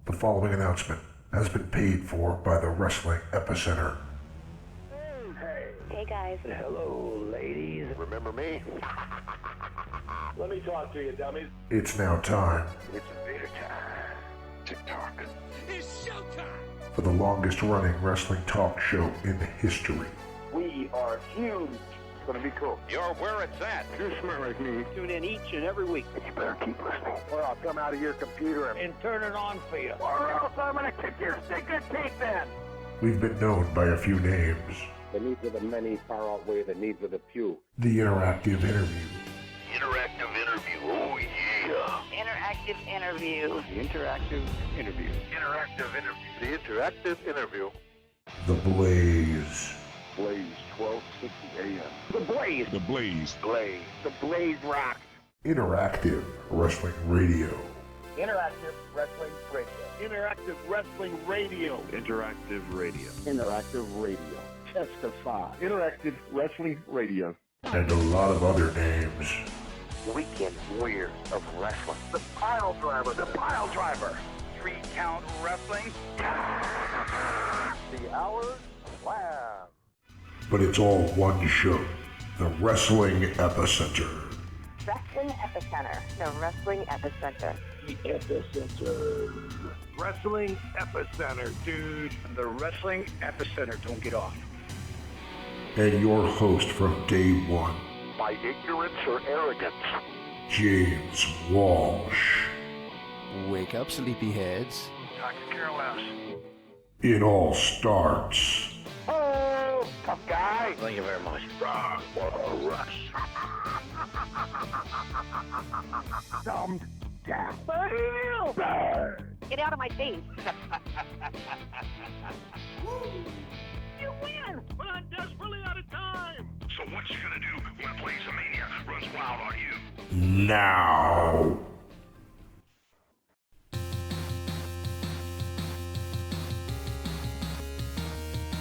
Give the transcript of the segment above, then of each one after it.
The following announcement has been paid for by the Wrestling Epicenter. Hey guys. Hello, ladies. Remember me? Let me talk to you, dummies. It's now time It's Vader time. TikTok. It's showtime! for the longest running wrestling talk show in history. We are huge. It's gonna be cool. You're where it's at. You're smart like me. Tune in each and every week. You better keep listening, or I'll come out of your computer And turn it on for you. or else I'm gonna kick your stinking teeth in. We've been known by a few names. The needs of the many far outweigh the needs of the few. The Interactive Interview, Interactive interview. Oh yeah. Interactive interview. The interactive interview. Interactive interview. The interactive interview. The Blaze, Blaze 1260 AM. The Blaze. The Blaze. Blaze. The Blaze rock. Interactive Wrestling Radio, Interactive Wrestling Radio. Interactive Wrestling Radio. Interactive radio. Interactive radio. Testify. Interactive Wrestling Radio. and a lot of other names. Weekend Warriors of Wrestling. The Pile Driver. The Pile Driver. 3 Count Wrestling. The Hour Slam. But it's all one show, the Wrestling Epicenter. Wrestling Epicenter. The Wrestling Epicenter. The Epicenter. Wrestling Epicenter, dude. The Wrestling Epicenter. Don't get off. And your host from day one, By ignorance or arrogance. James Walsh. Wake up, sleepyheads. I could care less. It all starts Oh, tough guy. Thank you very much. Rush. Dumbed down. Get out of my face. You win. But I'm desperately out of time. So what you gonna do when Blaze Mania runs wild on you? now.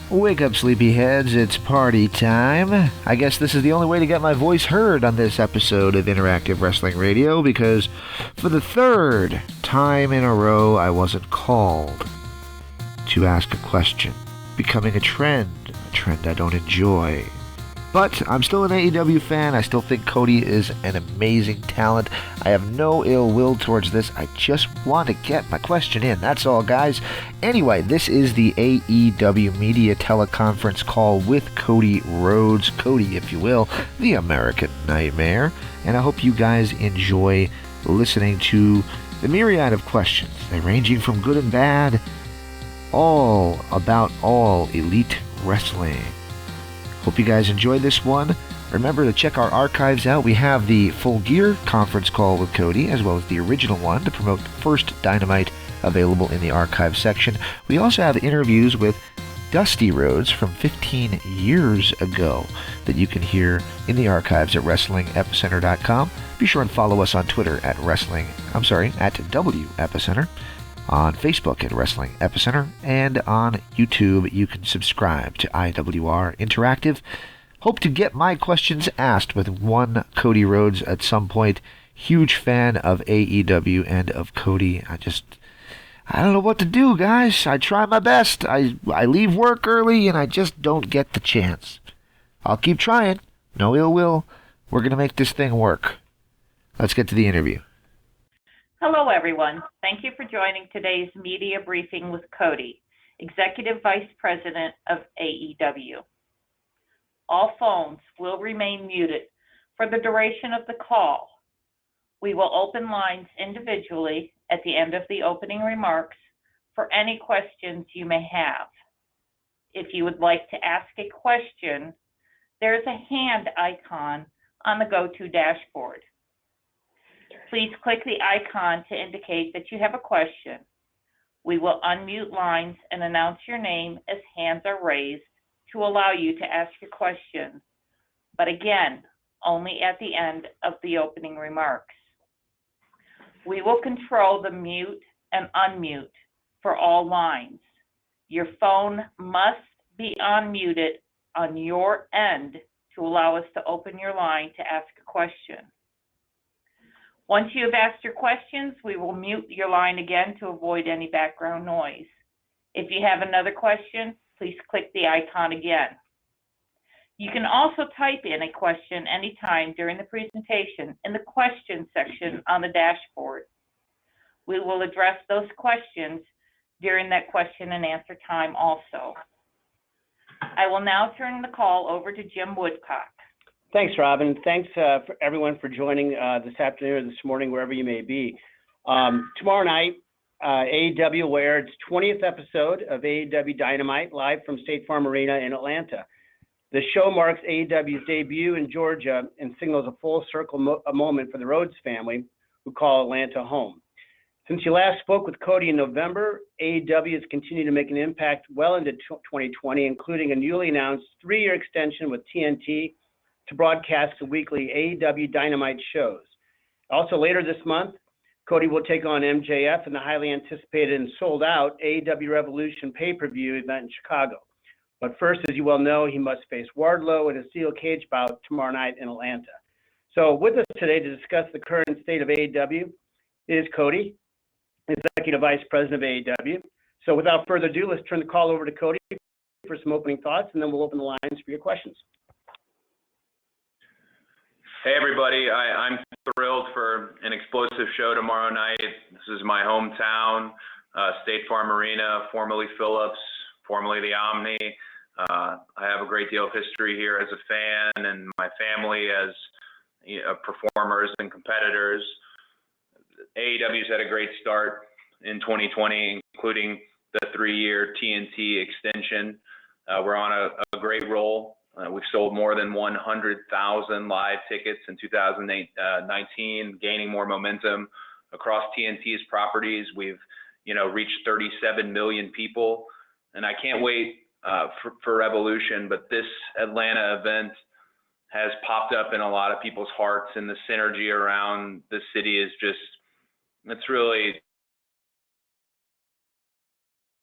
Wake up, sleepyheads. It's party time. I guess this is the only way to get my voice heard on this episode of Interactive Wrestling Radio because for the third time in a row, I wasn't called to ask a question. Becoming a trend I don't enjoy. But I'm still an AEW fan. I still think Cody is an amazing talent. I have no ill will towards this. I just want to get my question in. That's all, guys. Anyway, this is the AEW Media Teleconference call with Cody Rhodes. Cody, if you will, the American Nightmare. And I hope you guys enjoy listening to the myriad of questions. They're ranging from good and bad, all about all elite wrestling. Hope you guys enjoyed this one. Remember to check our archives out. We have the Full Gear conference call with Cody, as well as the original one to promote the first Dynamite, available in the archive section. We also have interviews with Dusty Rhodes from 15 years ago that you can hear in the archives at WrestlingEpicenter.com. Be sure and follow us on Twitter at W Epicenter. On Facebook at Wrestling Epicenter, and on YouTube you can subscribe to IWR Interactive. Hope to get my questions asked with one Cody Rhodes at some point. Huge fan of AEW and of Cody. I don't know what to do, guys. I try my best. I leave work early and I just don't get the chance. I'll keep trying. No ill will. We're going to make this thing work. Let's get to the interview. Hello, everyone. Thank you for joining today's media briefing with Cody, Executive Vice President of AEW. All phones will remain muted for the duration of the call. We will open lines individually at the end of the opening remarks for any questions you may have. If you would like to ask a question, there is a hand icon on the go-to dashboard. Please click the icon to indicate that you have a question. We will unmute lines and announce your name as hands are raised to allow you to ask your question, but again, only at the end of the opening remarks. We will control the mute and unmute for all lines. Your phone must be unmuted on your end to allow us to open your line to ask a question. Once you have asked your questions, we will mute your line again to avoid any background noise. If you have another question, please click the icon again. You can also type in a question anytime during the presentation in the question section on the dashboard. We will address those questions during that question and answer time also. I will now turn the call over to Jim Woodcock. Thanks, Robin. Thanks for everyone for joining this afternoon or this morning, wherever you may be. Tomorrow night, AEW will air its 20th episode of AEW Dynamite live from State Farm Arena in Atlanta. The show marks AEW's debut in Georgia and signals a full circle moment for the Rhodes family, who call Atlanta home. Since you last spoke with Cody in November, AEW has continued to make an impact well into 2020, including a newly announced 3-year extension with TNT to broadcast the weekly AEW Dynamite shows. Also later this month, Cody will take on MJF in the highly anticipated and sold out AEW Revolution pay-per-view event in Chicago. But first, as you well know, he must face Wardlo in a steel cage bout tomorrow night in Atlanta. So with us today to discuss the current state of AEW is Cody, Executive Vice President of AEW. So without further ado, let's turn the call over to Cody for some opening thoughts, and then we'll open the lines for your questions. Hey everybody, I'm thrilled for an explosive show tomorrow night. This is my hometown, State Farm Arena, formerly Phillips, formerly the Omni. I have a great deal of history here as a fan and my family as performers and competitors. AEW's had a great start in 2020, including the 3-year TNT extension. We're on a great roll. We've sold more than 100,000 live tickets in 2019, gaining more momentum across TNT's properties. We've, reached 37 million people, and I can't wait for Revolution. But this Atlanta event has popped up in a lot of people's hearts, and the synergy around the city is it's really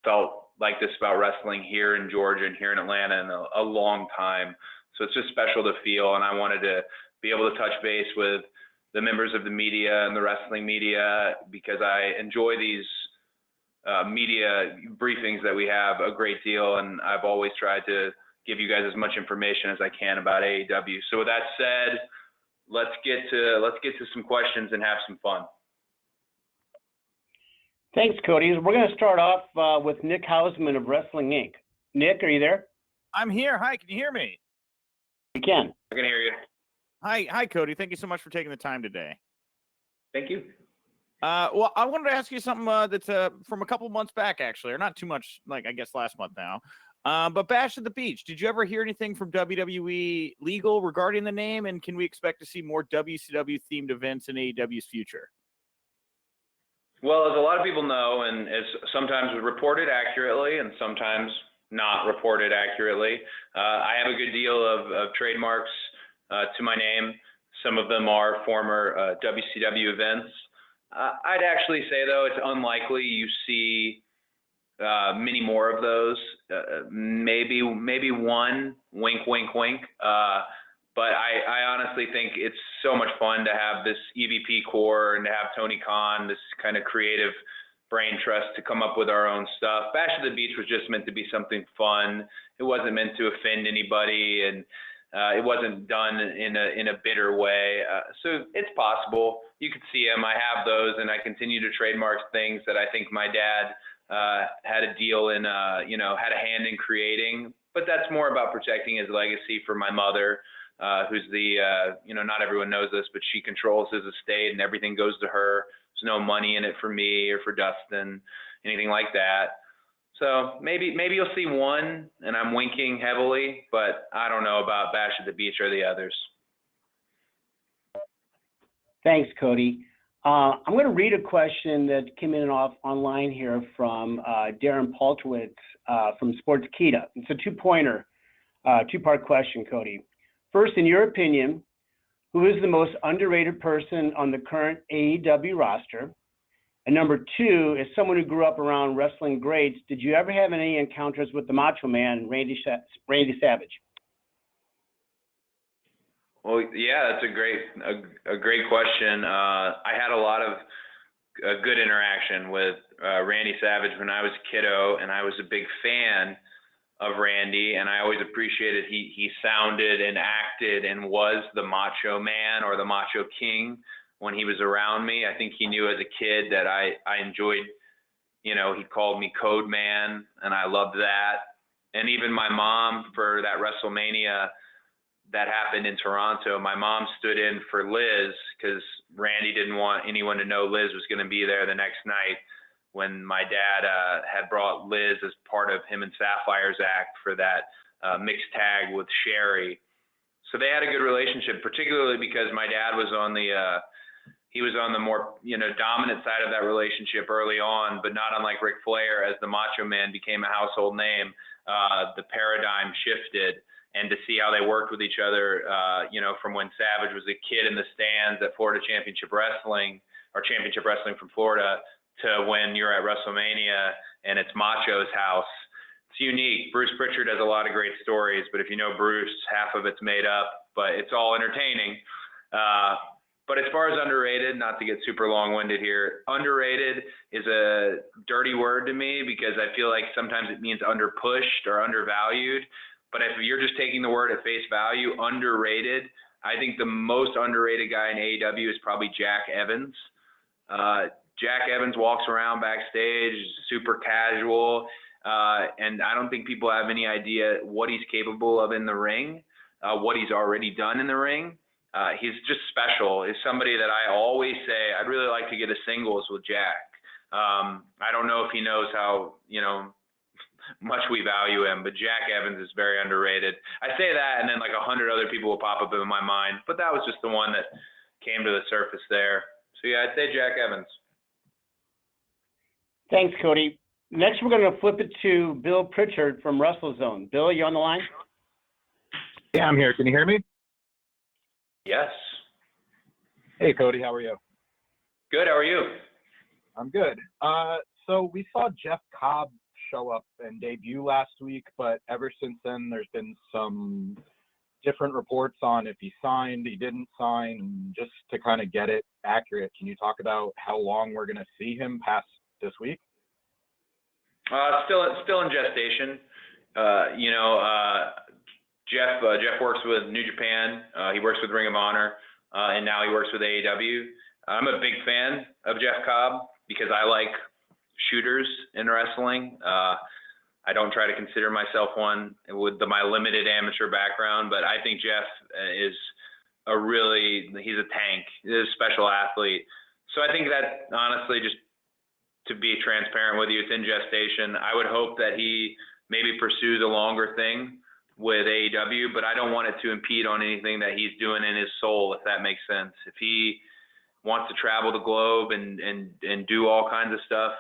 felt like this about wrestling here in Georgia and here in Atlanta in a long time. So it's just special to feel, and I wanted to be able to touch base with the members of the media and the wrestling media, because I enjoy these media briefings that we have a great deal, and I've always tried to give you guys as much information as I can about AEW. So with that said, let's get to some questions and have some fun. Thanks, Cody. We're going to start off with Nick Hausman of Wrestling Inc. Nick, are you there? I'm here. Hi, can you hear me? We can. I can hear you. Hi, Cody. Thank you so much for taking the time today. Thank you. Well, I wanted to ask you something that's from a couple months back, actually, or not too much, I guess last month now. But Bash at the Beach, did you ever hear anything from WWE Legal regarding the name? And can we expect to see more WCW-themed events in AEW's future? Well, as a lot of people know, and it's sometimes reported accurately and sometimes not reported accurately, I have a good deal of trademarks to my name. Some of them are former WCW events. I'd actually say, though, it's unlikely you see many more of those. Maybe one, wink, wink, wink. But I honestly think it's so much fun to have this EVP core and to have Tony Khan, this kind of creative brain trust, to come up with our own stuff. Bash at the Beach was just meant to be something fun. It wasn't meant to offend anybody, and it wasn't done in a bitter way. So it's possible. You could see them. I have those, and I continue to trademark things that I think my dad had a deal in, had a hand in creating. But that's more about protecting his legacy for my mother. Who's the, not everyone knows this, but she controls his estate and everything goes to her. There's no money in it for me or for Dustin, anything like that. So maybe you'll see one, and I'm winking heavily, but I don't know about Bash at the Beach or the others. Thanks, Cody. I'm going to read a question that came in online here from Darren Paltwitz from Sportskeeda. It's a two-part question, Cody. First, in your opinion, who is the most underrated person on the current AEW roster? And number two, as someone who grew up around wrestling greats, did you ever have any encounters with the Macho Man, Randy Savage? Well, yeah, that's a great question. I had a lot of good interaction with Randy Savage when I was a kiddo, and I was a big fan of Randy, and I always appreciated he sounded and acted and was the Macho Man or the Macho King when he was around me. I think he knew as a kid that I enjoyed, he called me Code Man, and I loved that. And even my mom, for that WrestleMania that happened in Toronto, my mom stood in for Liz because Randy didn't want anyone to know Liz was going to be there the next night when my dad had brought Liz as part of him and Sapphire's act for that mixed tag with Sherry. So they had a good relationship, particularly because my dad was on the more dominant side of that relationship early on, but not unlike Ric Flair, as the Macho Man became a household name, the paradigm shifted. And to see how they worked with each other, from when Savage was a kid in the stands at Florida Championship Wrestling or Championship Wrestling from Florida to when you're at WrestleMania and it's Macho's house. It's unique. Bruce Pritchard has a lot of great stories, but if you know Bruce, half of it's made up, but it's all entertaining. But as far as underrated, not to get super long-winded here, underrated is a dirty word to me because I feel like sometimes it means underpushed or undervalued. But if you're just taking the word at face value, underrated, I think the most underrated guy in AEW is probably Jack Evans. Jack Evans walks around backstage, super casual, and I don't think people have any idea what he's capable of in the ring, what he's already done in the ring. He's just special. He's somebody that I always say, I'd really like to get a singles with Jack. I don't know if he knows how, much we value him, but Jack Evans is very underrated. I say that, and then like 100 other people will pop up in my mind, but that was just the one that came to the surface there. So yeah, I'd say Jack Evans. Thanks, Cody. Next, we're going to flip it to Bill Pritchard from WrestleZone. Bill, you on the line? Yeah, I'm here. Can you hear me? Yes. Hey, Cody, how are you? Good. How are you? I'm good. So we saw Jeff Cobb show up and debut last week, but ever since then, there's been some different reports on if he signed, he didn't sign. And just to kind of get it accurate, can you talk about how long we're going to see him past this week? Still in gestation. Jeff works with New Japan. He works with Ring of Honor, and now he works with AEW. I'm a big fan of Jeff Cobb because I like shooters in wrestling. I don't try to consider myself one with my limited amateur background, but I think Jeff is he's a tank. He's a special athlete. So I think that honestly, just to be transparent with you, it's in gestation. I would hope that he maybe pursues a longer thing with AEW, but I don't want it to impede on anything that he's doing in his soul, if that makes sense. If he wants to travel the globe and do all kinds of stuff,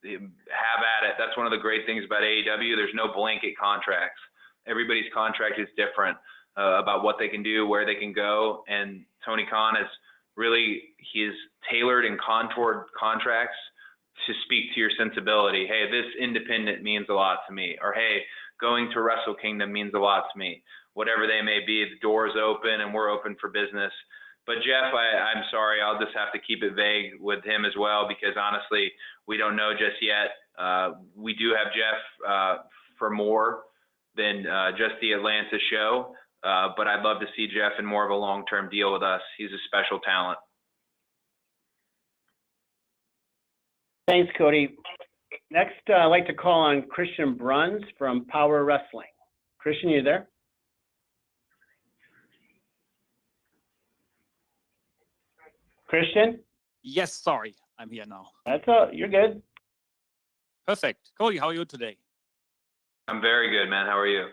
have at it. That's one of the great things about AEW. There's no blanket contracts. Everybody's contract is different about what they can do, where they can go. And Tony Khan he's tailored and contoured contracts to speak to your sensibility. Hey, this independent means a lot to me. Or hey, going to Wrestle Kingdom means a lot to me. Whatever they may be, the door's open and we're open for business. But Jeff, I'm sorry, I'll just have to keep it vague with him as well, because honestly, we don't know just yet. We do have Jeff for more than just the Atlanta show, but I'd love to see Jeff in more of a long-term deal with us. He's a special talent. Thanks, Cody. Next, I'd like to call on Christian Bruns from Power Wrestling. Christian, you there? Christian? Yes, sorry. I'm here now. That's all. You're good. Perfect. Cody, how are you today? I'm very good, man. How are you?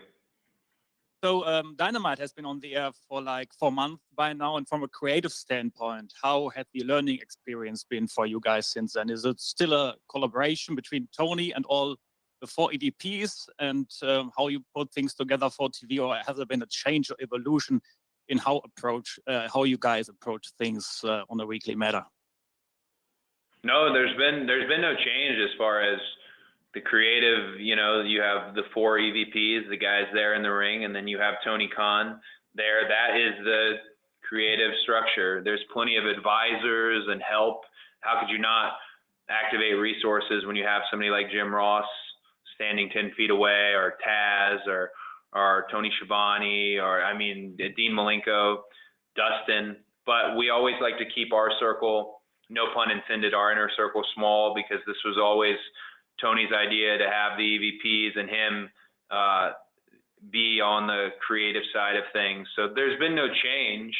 So Dynamite has been on the air for like 4 months by now. And from a creative standpoint, how has the learning experience been for you guys since then? Is it still a collaboration between Tony and all the 4 EVPs and how you put things together for TV? Or has there been a change or evolution in how you guys approach things on a weekly matter? No, there's been no change as far as the creative. You have the 4 EVPs, the guys there in the ring, and then you have Tony Khan, there. That is the creative structure. There's plenty of advisors and help. How could you not activate resources when you have somebody like Jim Ross standing 10 feet away, or Taz, or Tony Schiavone, or Dean Malenko, Dustin. But we always like to keep our circle, no pun intended, our inner circle small, because this was always Tony's idea to have the EVPs and him be on the creative side of things. So there's been no change,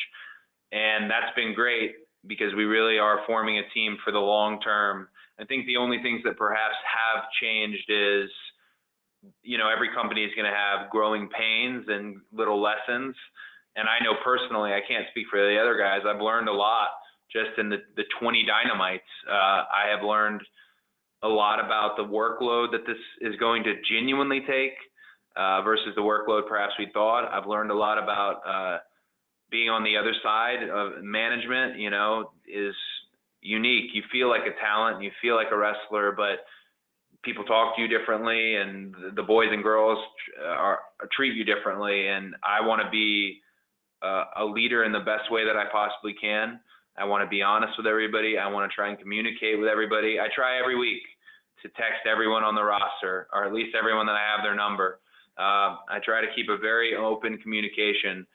and that's been great because we really are forming a team for the long term. I think the only things that perhaps have changed is, every company is going to have growing pains and little lessons. And I know personally, I can't speak for the other guys, I've learned a lot just in the 20 Dynamites. I have learned a lot about the workload that this is going to genuinely take versus the workload perhaps we thought. I've learned a lot about being on the other side of management, is unique. You feel like a talent, you feel like a wrestler, but people talk to you differently, and the boys and girls treat you differently. And I want to be a leader in the best way that I possibly can. I want to be honest with everybody. I want to try and communicate with everybody. I try every week to text everyone on the roster, or at least everyone that I have their number. I try to keep a very open communication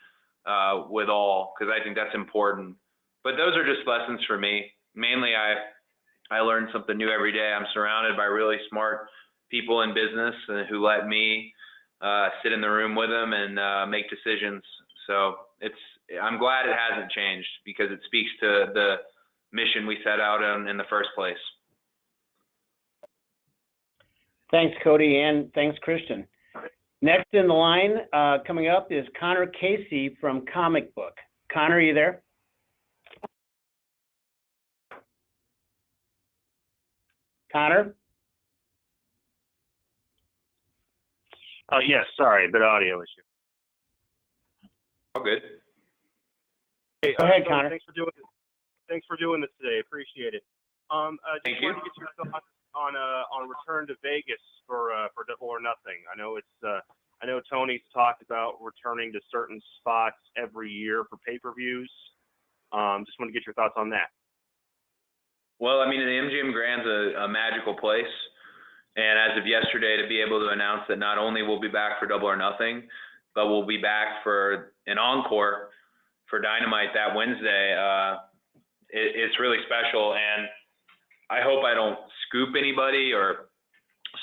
with all, because I think that's important. But those are just lessons for me. Mainly, I learn something new every day. I'm surrounded by really smart people in business who let me sit in the room with them and make decisions. So I'm glad it hasn't changed, because it speaks to the mission we set out on in the first place. Thanks, Cody, and thanks, Christian. Next in the line, coming up, is Connor Casey from Comic Book. Connor, are you there? Connor? Oh, yes, sorry, bit audio issue. All good. Hey, Go ahead, Connor. Thanks for doing this today. Appreciate it. Thank Just you. wanted to get your thoughts on return to Vegas for Double or Nothing. I know Tony's talked about returning to certain spots every year for pay-per-views. Just want to get your thoughts on that. Well, the MGM Grand's a magical place. And as of yesterday, to be able to announce that not only we'll be back for Double or Nothing, but we'll be back for an encore for Dynamite that Wednesday, it's really special. And I hope I don't scoop anybody or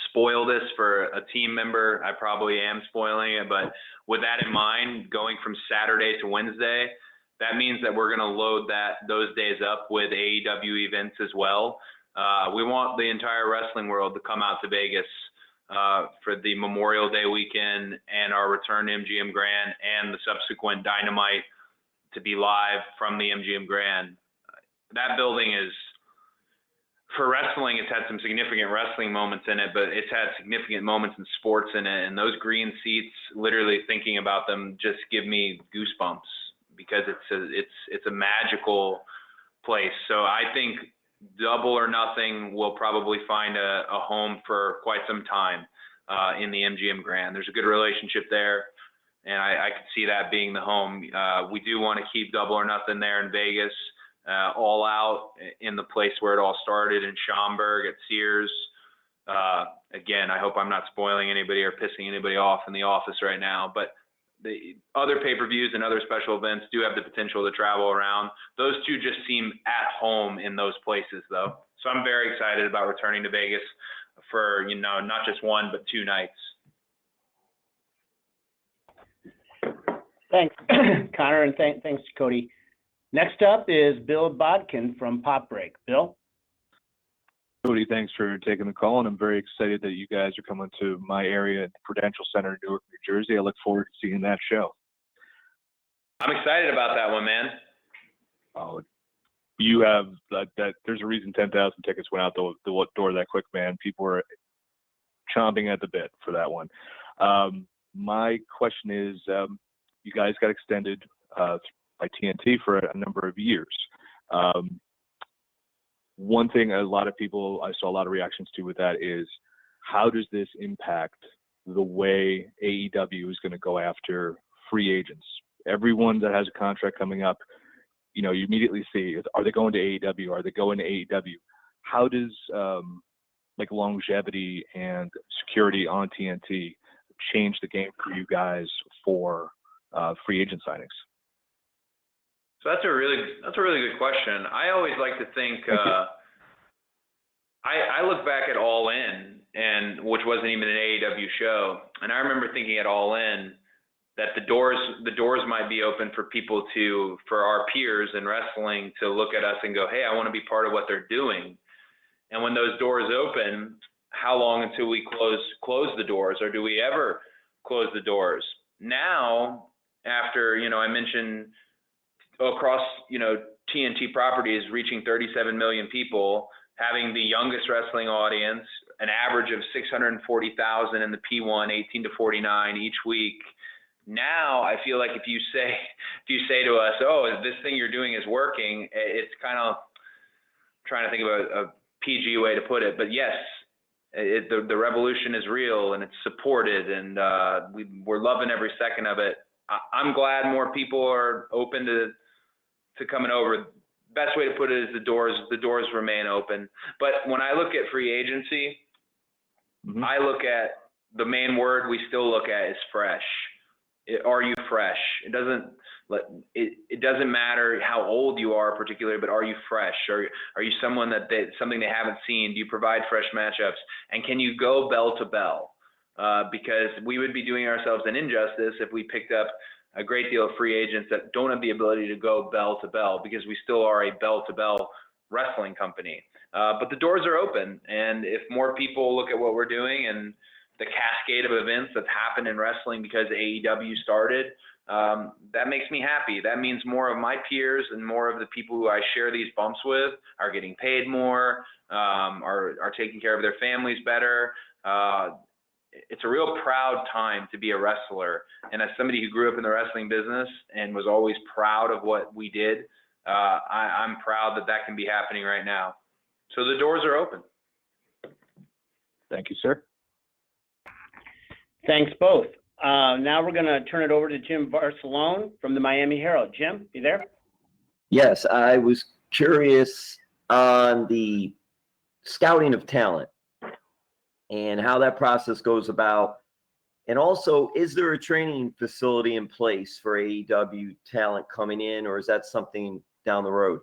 spoil this for a team member. I probably am spoiling it, but with that in mind, going from Saturday to Wednesday, that means that we're going to load those days up with AEW events as well. We want the entire wrestling world to come out to Vegas for the Memorial Day weekend and our return to MGM Grand and the subsequent Dynamite to be live from the MGM Grand. That building is, for wrestling, it's had some significant wrestling moments in it, but it's had significant moments in sports in it. And those green seats, literally thinking about them, just give me goosebumps, because it's a magical place. So I think Double or Nothing will probably find a home for quite some time in the MGM Grand. There's a good relationship there, and I could see that being the home. We do want to keep Double or Nothing there in Vegas, All Out in the place where it all started in Schaumburg at Sears. Again, I hope I'm not spoiling anybody or pissing anybody off in the office right now, but the other pay-per-views and other special events do have the potential to travel around. Those two just seem at home in those places, though. So I'm very excited about returning to Vegas for, not just one, but 2 nights. Thanks, Connor, and thanks, Cody. Next up is Bill Bodkin from Pop Break. Bill? Cody, thanks for taking the call, and I'm very excited that you guys are coming to my area at the Prudential Center in Newark, New Jersey. I look forward to seeing that show. I'm excited about that one, man. Oh, you have that. There's a reason 10,000 tickets went out the door that quick, man. People were chomping at the bit for that one. My question is, you guys got extended by TNT for a number of years. One thing I saw a lot of reactions to with that is, how does this impact the way AEW is going to go after free agents? Everyone that has a contract coming up, you know, you immediately see, are they going to AEW? Are they going to AEW? How does like longevity and security on TNT change the game for you guys for free agent signings? So that's a really good question. I always like to think. I look back at All In, and which wasn't even an AEW show, and I remember thinking at All In that the doors might be open for people for our peers in wrestling to look at us and go, hey, I want to be part of what they're doing. And when those doors open, how long until we close the doors, or do we ever close the doors? Now, after, you know, I mentioned across, you know, TNT properties reaching 37 million people, having the youngest wrestling audience, an average of 640,000 in the P1, 18 to 49 each week. Now I feel like if you say to us, oh, this thing you're doing is working, it's kind of trying to think of a PG way to put it, but yes, the revolution is real and it's supported, and we're loving every second of it. I'm glad more people are open to coming over. Best way to put it is the doors remain open. But when I look at free agency, I look at the main word we still look at is fresh. Are you fresh? It doesn't matter how old you are particularly, but are you fresh? Are you someone something they haven't seen? Do you provide fresh matchups? And can you go bell to bell? Because we would be doing ourselves an injustice if we picked up a great deal of free agents that don't have the ability to go bell to bell, because we still are a bell to bell wrestling company. But the doors are open, and if more people look at what we're doing and the cascade of events that's happened in wrestling because AEW started, that makes me happy. That means more of my peers and more of the people who I share these bumps with are getting paid more, are taking care of their families better. It's a real proud time to be a wrestler. And as somebody who grew up in the wrestling business and was always proud of what we did, I'm proud that can be happening right now. So the doors are open. Thank you, sir. Thanks both. Now we're going to turn it over to Jim Barcelone from the Miami Herald. Jim, you there? Yes, I was curious on the scouting of talent and how that process goes about. And also, is there a training facility in place for AEW talent coming in, or is that something down the road?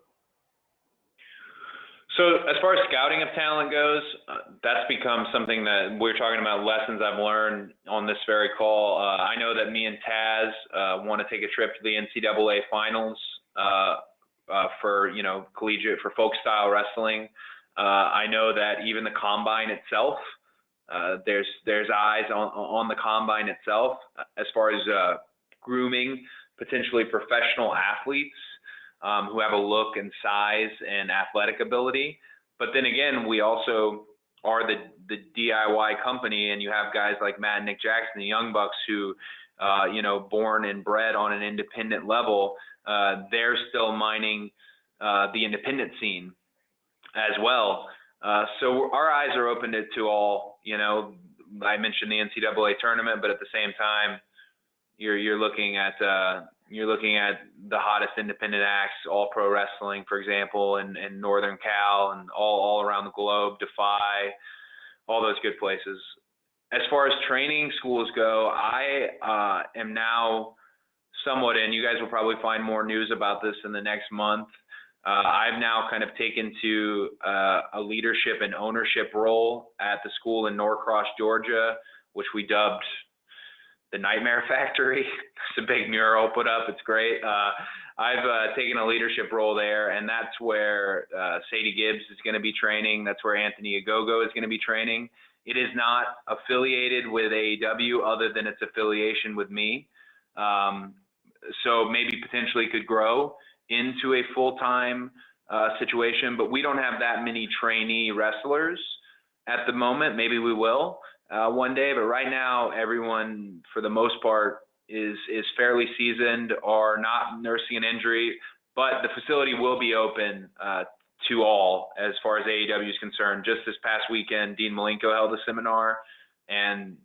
So as far as scouting of talent goes, that's become something that we're talking about, lessons I've learned on this very call. I know that me and Taz want to take a trip to the NCAA finals for, you know, collegiate, for folk style wrestling. I know that even the combine itself, there's eyes on the combine itself as far as grooming potentially professional athletes who have a look and size and athletic ability. But then again, we also are the DIY company, and you have guys like Matt and Nick Jackson, the Young Bucks, who, you know, born and bred on an independent level. They're still mining the independent scene as well. So our eyes are open to all. You know, I mentioned the NCAA tournament, but at the same time, you're looking at the hottest independent acts, All Pro Wrestling, for example, in Northern Cal and all around the globe, Defy, all those good places. As far as training schools go, I am now somewhat in. You guys will probably find more news about this in the next month. I've now kind of taken to a leadership and ownership role at the school in Norcross, Georgia, which we dubbed the Nightmare Factory. It's a big mural put up. It's great. I've taken a leadership role there, and that's where Sadie Gibbs is going to be training. That's where Anthony Agogo is going to be training. It is not affiliated with AEW other than its affiliation with me. So maybe potentially could grow into a full-time situation, but we don't have that many trainee wrestlers at the moment. Maybe we will one day, but right now everyone for the most part is fairly seasoned or not nursing an injury, but the facility will be open to all as far as AEW is concerned. Just this past weekend, Dean Malenko held a seminar, and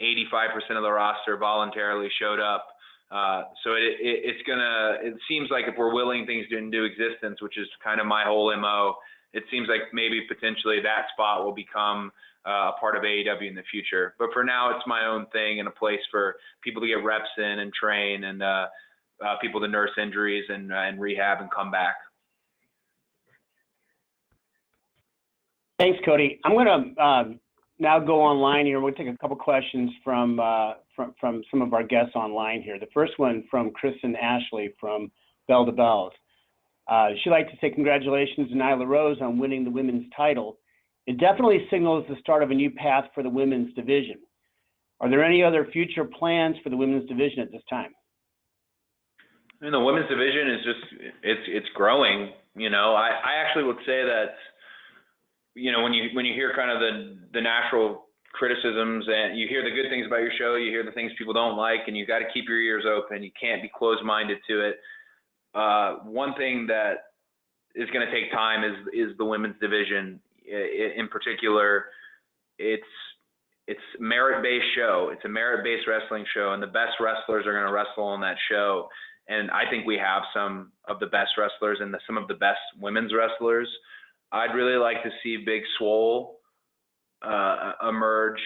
85% of the roster voluntarily showed up So it seems like if we're willing things into existence, which is kind of my whole MO, it seems like maybe potentially that spot will become a part of AEW in the future. But for now, it's my own thing and a place for people to get reps in and train and people to nurse injuries and rehab and come back. Thanks, Cody. I'm going to now go online here. We'll take a couple questions from some of our guests online here. The first one from Kristen Ashley from Bell to Bells. She'd like to say congratulations to Nyla Rose on winning the women's title. It definitely signals the start of a new path for the women's division. Are there any other future plans for the women's division at this time? I mean, the women's division is it's growing. I actually would say that, when you hear kind of the natural criticisms and you hear the good things about your show, you hear the things people don't like, and you got to keep your ears open. You can't be closed-minded to it. One thing that is going to take time is the women's division. In particular, it's merit-based show. It's a merit-based wrestling show, and the best wrestlers are going to wrestle on that show. And I think we have some of the best wrestlers and some of the best women's wrestlers. I'd really like to see Big Swole emerge.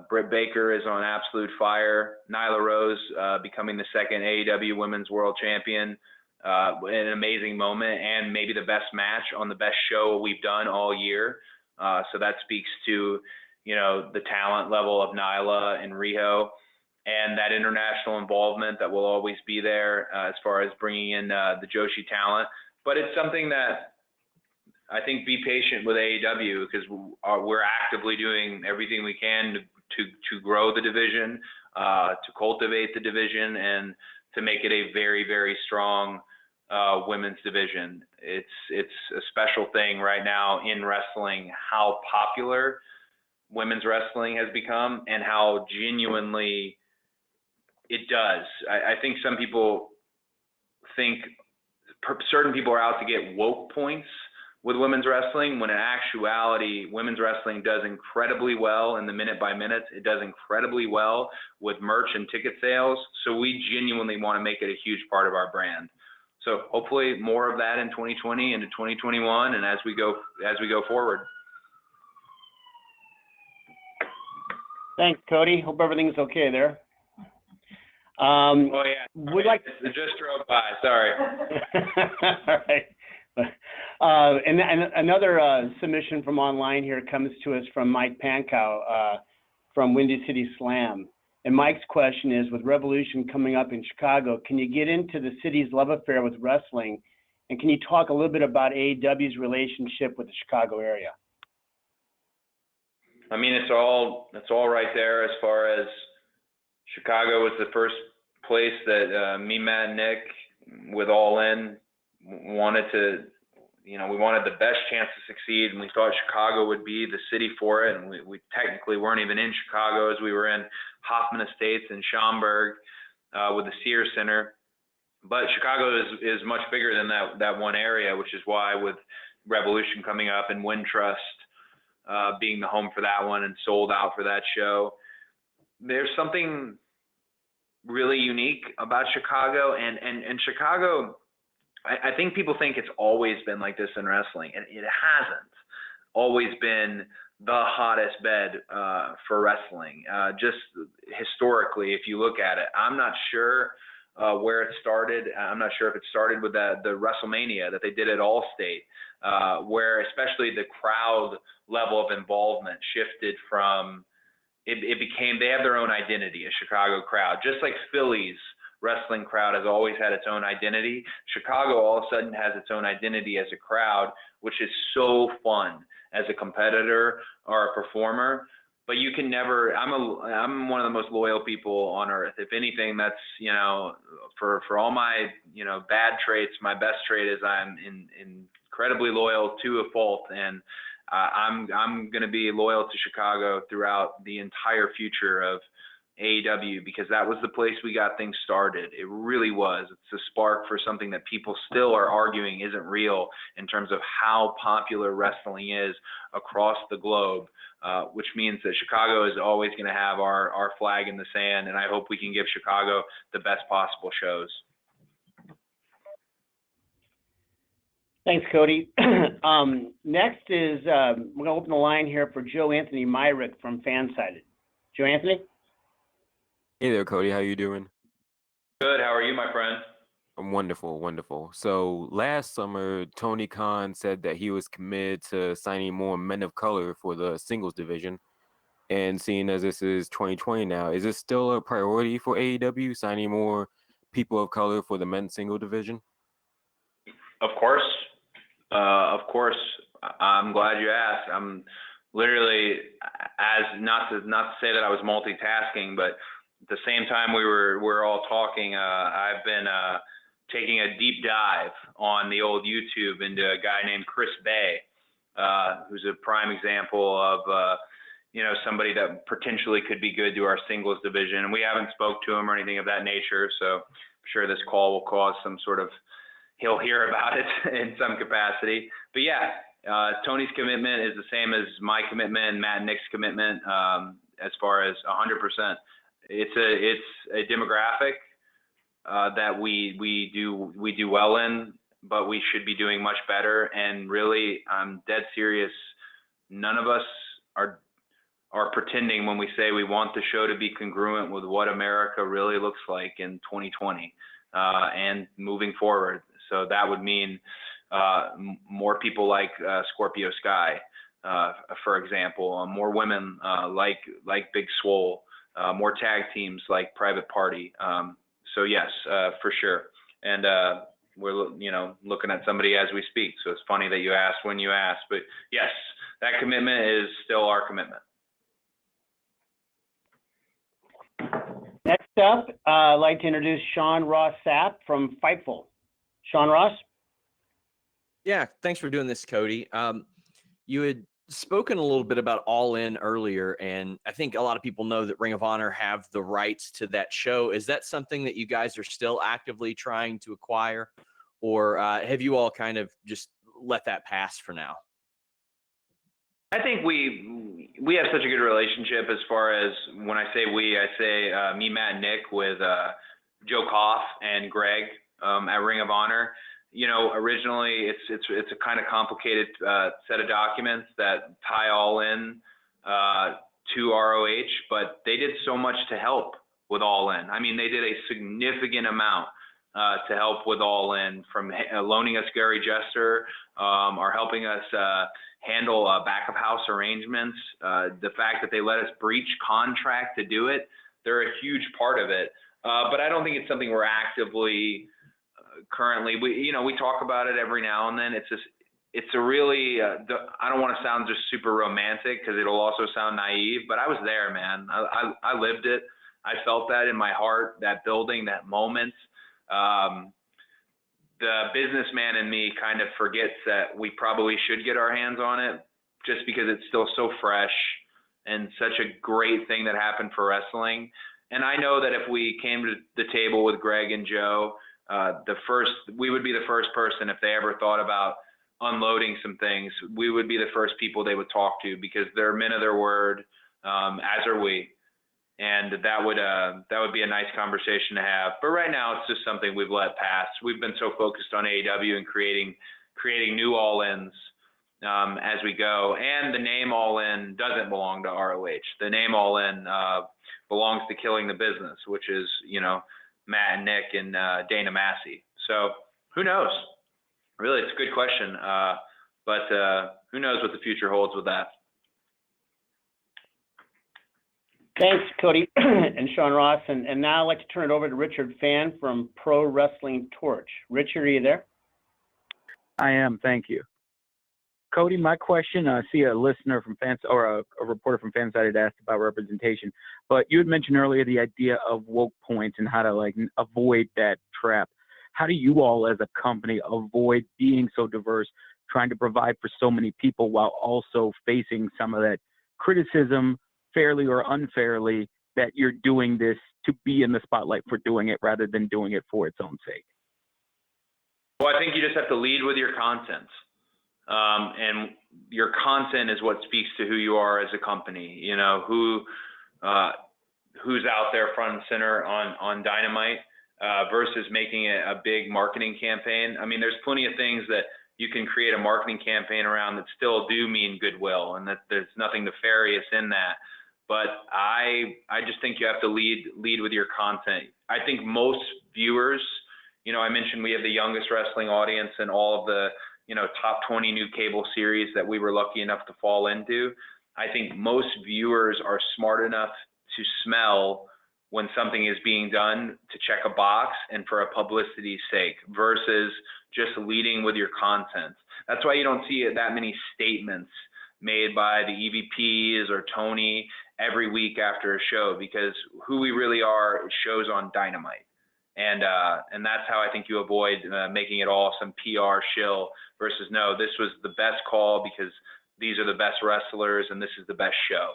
Britt Baker is on absolute fire. Nyla Rose becoming the second AEW Women's World Champion. An amazing moment and maybe the best match on the best show we've done all year. So that speaks to, the talent level of Nyla and Riho and that international involvement that will always be there as far as bringing in the Joshi talent. But it's something that I think be patient with AEW because we're actively doing everything we can to grow the division, to cultivate the division, and to make it a very, very strong women's division. It's a special thing right now in wrestling how popular women's wrestling has become and how genuinely it does. I think some people think certain people are out to get woke points with women's wrestling, when in actuality, women's wrestling does incredibly well in the minute by minutes. It does incredibly well with merch and ticket sales. So we genuinely want to make it a huge part of our brand. So hopefully more of that in 2020 into 2021 and as we go forward. Thanks, Cody. Hope everything's okay there. Oh yeah, it just drove by. Sorry. All right. And another submission from online here comes to us from Mike Pankow from Windy City Slam. And Mike's question is, with Revolution coming up in Chicago, can you get into the city's love affair with wrestling? And can you talk a little bit about AEW's relationship with the Chicago area? I mean, it's all right there as far as Chicago was the first place that me, Matt, and Nick with All In wanted to, we wanted the best chance to succeed, and we thought Chicago would be the city for it. And we technically weren't even in Chicago, as we were in Hoffman Estates and Schaumburg with the Sears Center. But Chicago is much bigger than that one area, which is why with Revolution coming up and Wintrust being the home for that one and sold out for that show, there's something really unique about Chicago. And Chicago, I think people think it's always been like this in wrestling, and it hasn't always been the hottest bed for wrestling. Just historically, if you look at it, I'm not sure where it started. I'm not sure if it started with the WrestleMania that they did at Allstate, where especially the crowd level of involvement shifted from, it became, they have their own identity, a Chicago crowd, just like Philly's wrestling crowd has always had its own identity. Chicago all of a sudden has its own identity as a crowd, which is so fun as a competitor or a performer. But you can never, I'm one of the most loyal people on earth. If anything, that's, for all my, bad traits, my best trait is I'm incredibly loyal to a fault. And I'm going to be loyal to Chicago throughout the entire future of AEW, because that was the place we got things started. It really was. It's a spark for something that people still are arguing isn't real in terms of how popular wrestling is across the globe, which means that Chicago is always going to have our flag in the sand, and I hope we can give Chicago the best possible shows. Thanks, Cody. Next is, we're going to open the line here for Joe Anthony Myrick from Fansided. Joe Anthony? Hey there, Cody. How you doing? Good. How are you, my friend? I'm wonderful, wonderful. So last summer, Tony Khan said that he was committed to signing more men of color for the singles division. And seeing as this is 2020 now, is this still a priority for AEW, signing more people of color for the men's single division? Of course. I'm glad you asked. I'm literally, as not to say that I was multitasking, but at the same time we're all talking, I've been taking a deep dive on the old YouTube into a guy named Chris Bay, who's a prime example of somebody that potentially could be good to our singles division. And we haven't spoke to him or anything of that nature, so I'm sure this call will cause some sort of, he'll hear about it in some capacity. But yeah, Tony's commitment is the same as my commitment and Matt and Nick's commitment, as far as 100%. It's a demographic that we do well in, but we should be doing much better. And really, I'm dead serious. None of us are pretending when we say we want the show to be congruent with what America really looks like in 2020 and moving forward. So that would mean more people like Scorpio Sky, for example, more women like Big Swole, more tag teams like Private Party. So yes, for sure. And we're looking at somebody as we speak. So it's funny that you asked when you asked, but yes, that commitment is still our commitment. Next up, I'd like to introduce Sean Ross Sapp from Fightful. Sean Ross? Yeah, thanks for doing this, Cody. You had spoken a little bit about All In earlier, and I think a lot of people know that Ring of Honor have the rights to that show. Is that something that you guys are still actively trying to acquire, or have you all kind of just let that pass for now? I think we have such a good relationship as far as when I say we, I say me, Matt, and Nick with Joe Koff and Greg at Ring of Honor. Originally it's a kind of complicated set of documents that tie All In to ROH, but they did so much to help with All In. I mean, they did a significant amount to help with All In, from loaning us Gary Jester, or helping us handle back of house arrangements. The fact that they let us breach contract to do it, they're a huge part of it. But I don't think it's something we're actively currently. We talk about it every now and then. It's a really, I don't want to sound just super romantic because it'll also sound naive, but I was there, man. I lived it. I felt that in my heart, that building, that moment. The businessman in me kind of forgets that we probably should get our hands on it just because it's still so fresh and such a great thing that happened for wrestling. And I know that if we came to the table with Greg and Joe, we would be the first person, if they ever thought about unloading some things, we would be the first people they would talk to, because they're men of their word, as are we. And that would be a nice conversation to have. But right now, it's just something we've let pass. We've been so focused on AEW and creating new All-Ins as we go. And the name All In doesn't belong to ROH. The name All In belongs to Killing the Business, which is, Matt and Nick and Dana Massey. So who knows? Really, it's a good question. But who knows what the future holds with that? Thanks, Cody and Sean Ross. And now I'd like to turn it over to Richard Fan from Pro Wrestling Torch. Richard, are you there? I am, thank you. Cody, my question, I see a listener from a reporter from Fansided had asked about representation, but you had mentioned earlier the idea of woke points and how to avoid that trap. How do you all as a company avoid being so diverse, trying to provide for so many people while also facing some of that criticism, fairly or unfairly, that you're doing this to be in the spotlight for doing it rather than doing it for its own sake? Well, I think you just have to lead with your content. And your content is what speaks to who you are as a company. You know, who's out there front and center on Dynamite versus making it a big marketing campaign. I mean, there's plenty of things that you can create a marketing campaign around that still do mean goodwill, and that there's nothing nefarious in that. But I just think you have to lead with your content. I think most viewers, you know, I mentioned we have the youngest wrestling audience in all of the, you know, top 20 new cable series that we were lucky enough to fall into. I think most viewers are smart enough to smell when something is being done to check a box and for a publicity's sake versus just leading with your content. That's why you don't see that many statements made by the EVPs or Tony every week after a show, because who we really are shows on Dynamite. And that's how I think you avoid making it all some PR shill versus no, this was the best call because these are the best wrestlers and this is the best show.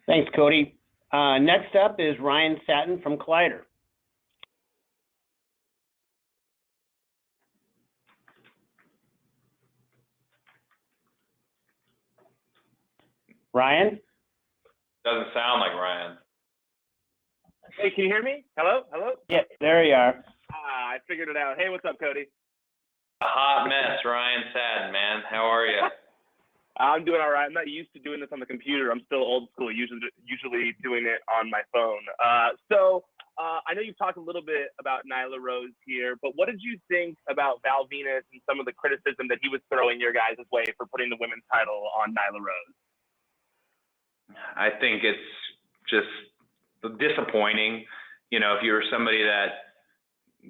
Thanks, Cody. Next up is Ryan Satin from Collider. Ryan? Doesn't sound like Ryan. Hey, can you hear me? Hello? Hello? Yeah, there you are. I figured it out. Hey, what's up, Cody? A hot mess, Ryan Satin, man. How are you? I'm doing all right. I'm not used to doing this on the computer. I'm still old school, usually doing it on my phone. So I know you've talked a little bit about Nyla Rose here, but what did you think about Val Venus and some of the criticism that he was throwing your guys' way for putting the women's title on Nyla Rose? I think it's just disappointing. You know, if you're somebody that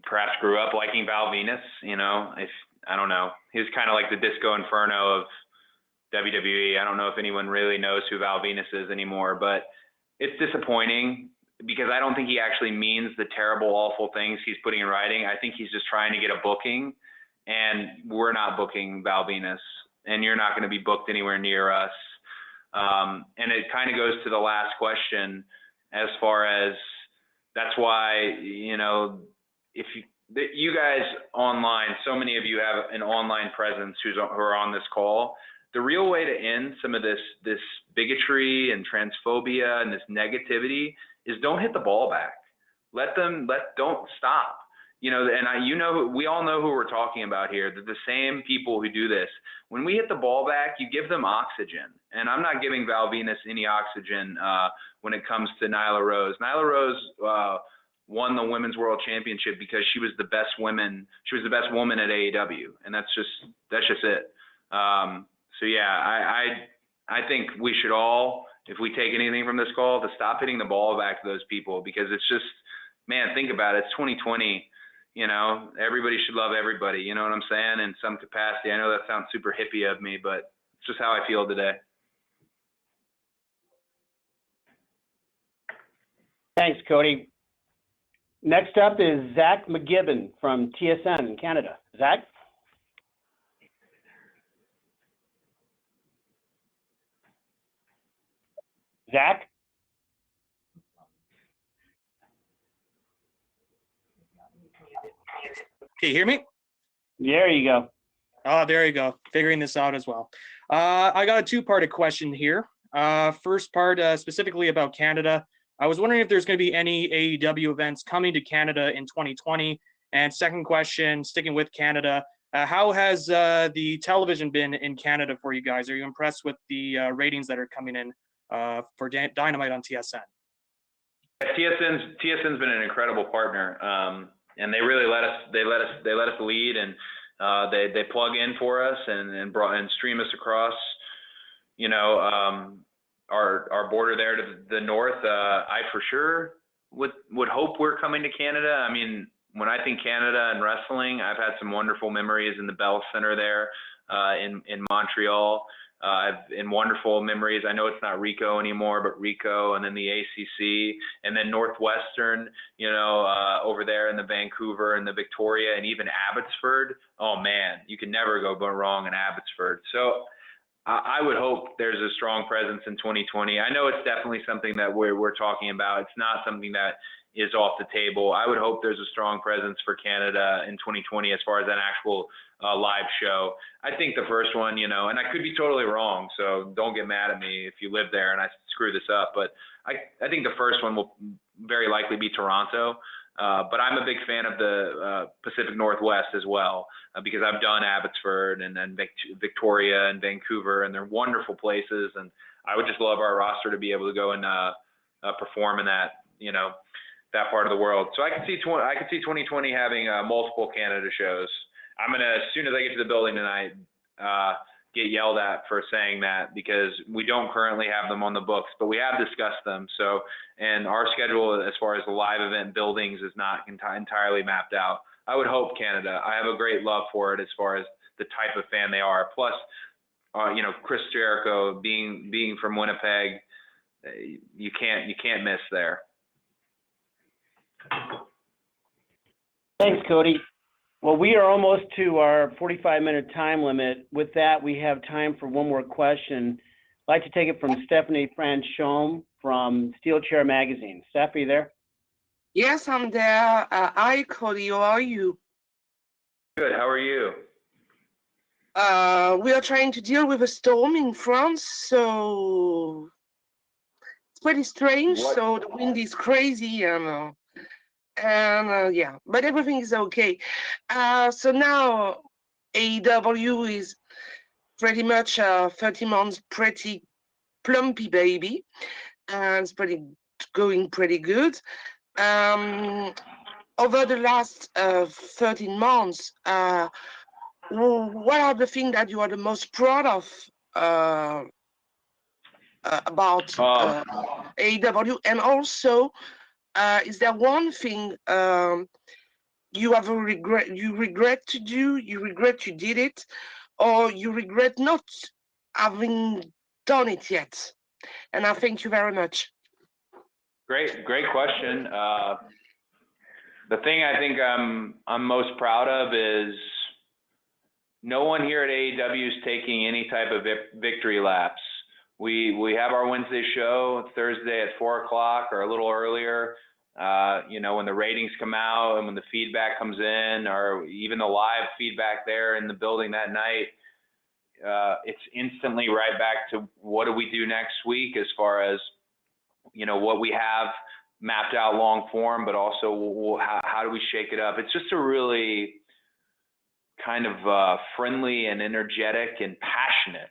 perhaps grew up liking Val Venus, you know, I don't know. He was kind of like the Disco Inferno of WWE. I don't know if anyone really knows who Val Venus is anymore, but it's disappointing because I don't think he actually means the terrible, awful things he's putting in writing. I think he's just trying to get a booking, and we're not booking Val Venus, and you're not going to be booked anywhere near us. And it kind of goes to the last question as far as that's why, you know, if you guys online, so many of you have an online presence who are on this call. The real way to end some of this bigotry and transphobia and this negativity is don't hit the ball back. Don't stop. You know, and we all know who we're talking about here. They're the same people who do this. When we hit the ball back, you give them oxygen. And I'm not giving Val Venus any oxygen when it comes to Nyla Rose. Nyla Rose won the Women's World Championship because she was the best woman. She was the best woman at AEW, and that's just it. So yeah, I think we should all, if we take anything from this call, to stop hitting the ball back to those people, because it's just, man, think about it. It's 2020. You know, everybody should love everybody. You know what I'm saying? In some capacity. I know that sounds super hippie of me, but it's just how I feel today. Thanks, Cody. Next up is Zach McGibbon from TSN in Canada. Zach? Zach? Can you hear me? There you go. Oh, there you go. Figuring this out as well. I got a two-part question here. First part specifically about Canada. I was wondering if there's going to be any AEW events coming to Canada in 2020. And second question, sticking with Canada, how has the television been in Canada for you guys? Are you impressed with the ratings that are coming in for Dynamite on TSN? TSN's been an incredible partner, and they really let us lead, and they plug in for us and stream us across, you know, our border there to the north. I for sure would hope we're coming to Canada. I mean, when I think Canada and wrestling, I've had some wonderful memories in the Bell Center there in Montreal. In wonderful memories. I know it's not Rico anymore, but Rico, and then the ACC, and then Northwestern, you know, over there in the Vancouver and the Victoria, and even Abbotsford. Oh man, you can never go wrong in Abbotsford. So I would hope there's a strong presence in 2020. I know it's definitely something that we're talking about. It's not something that is off the table. I would hope there's a strong presence for Canada in 2020 as far as an actual live show. I think the first one, and I could be totally wrong, so don't get mad at me if you live there and I screw this up, but I think the first one will very likely be Toronto. But I'm a big fan of the Pacific Northwest as well, because I've done Abbotsford and then Victoria and Vancouver, and they're wonderful places. And I would just love our roster to be able to go and perform in that, that part of the world. So I could see 2020 having multiple Canada shows. I'm gonna, as soon as I get to the building tonight, get yelled at for saying that, because we don't currently have them on the books, but we have discussed them. So, and our schedule as far as the live event buildings is not entirely mapped out. I would hope Canada. I have a great love for it as far as the type of fan they are. Plus, Chris Jericho being from Winnipeg, you can't miss there. Thanks, Cody. Well, we are almost to our 45-minute time limit. With that, we have time for one more question. I'd like to take it from Stephanie Franchome from Steel Chair Magazine. Steph, are you there? Yes, I'm there. Hi, Cody. How are you? Good. How are you? We are trying to deal with a storm in France, so it's pretty strange. What? So the wind is crazy, and yeah, but everything is okay. So now AEW is pretty much 30 months pretty plumpy baby, and it's going pretty good. Over the last 13 months, what are the things that you are the most proud of about AEW? And also, is there one thing you have you regret to do, you regret you did it, or you regret not having done it yet? And I thank you very much. Great question. The thing I think I'm most proud of is no one here at AEW is taking any type of victory laps. We have our Wednesday show Thursday at 4:00 or a little earlier. When the ratings come out and when the feedback comes in, or even the live feedback there in the building that night, it's instantly right back to what do we do next week as far as, what we have mapped out long form, but also how do we shake it up? It's just a really kind of friendly and energetic and passionate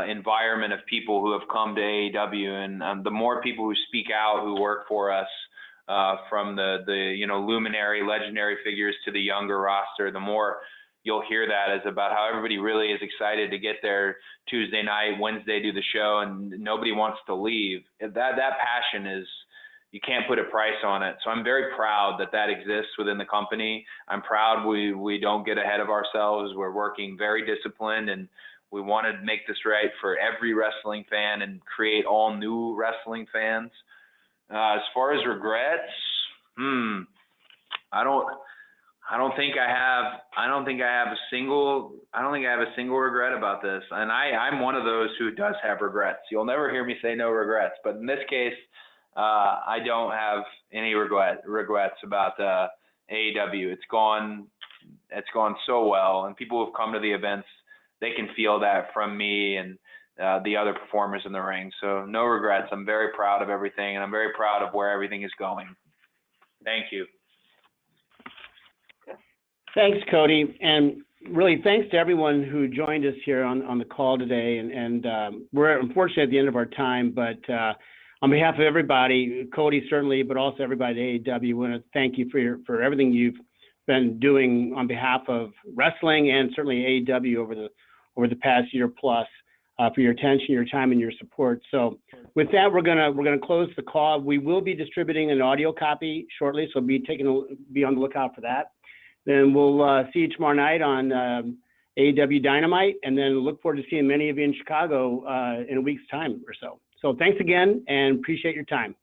environment of people who have come to AEW, and the more people who speak out, who work for us, from the luminary, legendary figures to the younger roster, the more you'll hear that is about how everybody really is excited to get there Tuesday night, Wednesday, do the show, and nobody wants to leave. That passion is, you can't put a price on it. So I'm very proud that exists within the company. I'm proud we don't get ahead of ourselves. We're working very disciplined, and we want to make this right for every wrestling fan and create all new wrestling fans. As far as regrets, I don't think I have a single regret about this. And I'm one of those who does have regrets. You'll never hear me say no regrets, but in this case, I don't have any regrets about AEW. It's gone so well, and people who've come to the events, they can feel that from me and the other performers in the ring. So no regrets. I'm very proud of everything, and I'm very proud of where everything is going. Thank you. Thanks, Cody. And really thanks to everyone who joined us here on the call today. And we're unfortunately at the end of our time, but on behalf of everybody, Cody certainly, but also everybody at AEW, we want to thank you for everything you've been doing on behalf of wrestling and certainly AEW over the past year plus, for your attention, your time, and your support. So with that, we're gonna close the call. We will be distributing an audio copy shortly, so be on the lookout for that. Then we'll see you tomorrow night on AEW Dynamite, and then look forward to seeing many of you in Chicago in a week's time or so. So thanks again, and appreciate your time.